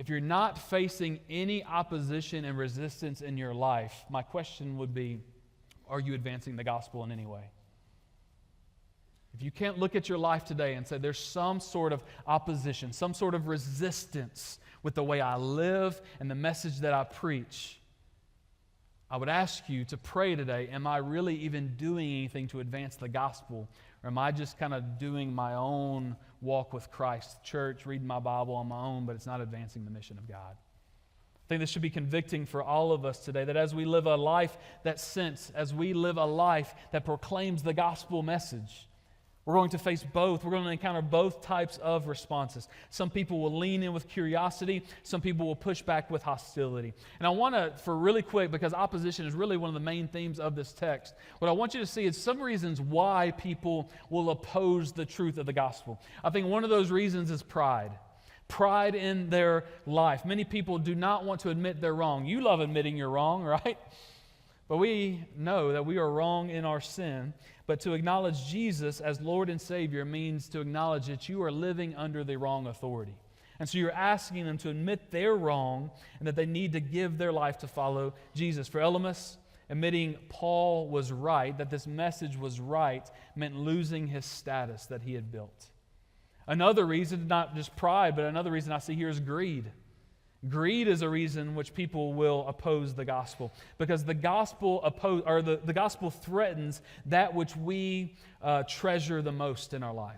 if you're not facing any opposition and resistance in your life, my question would be, are you advancing the gospel in any way? If you can't look at your life today and say there's some sort of opposition, some sort of resistance with the way I live and the message that I preach, I would ask you to pray today, am I really even doing anything to advance the gospel? Or am I just kind of doing my own walk with Christ, church, reading my Bible on my own, but it's not advancing the mission of God? I think this should be convicting for all of us today, that as we live a life as we live a life that proclaims the gospel message, we're going to face both. We're going to encounter both types of responses. Some people will lean in with curiosity. Some people will push back with hostility. And I want to, for really quick, because opposition is really one of the main themes of this text, what I want you to see is some reasons why people will oppose the truth of the gospel. I think one of those reasons is pride. Pride in their life. Many people do not want to admit they're wrong. You love admitting you're wrong, right? But we know that we are wrong in our sin. But to acknowledge Jesus as Lord and Savior means to acknowledge that you are living under the wrong authority. And so you're asking them to admit they're wrong and that they need to give their life to follow Jesus. For Elymas, admitting Paul was right, that this message was right, meant losing his status that he had built. Another reason, not just pride, but another reason I see here is greed. Greed is a reason which people will oppose the gospel, because the gospel the gospel threatens that which we treasure the most in our lives.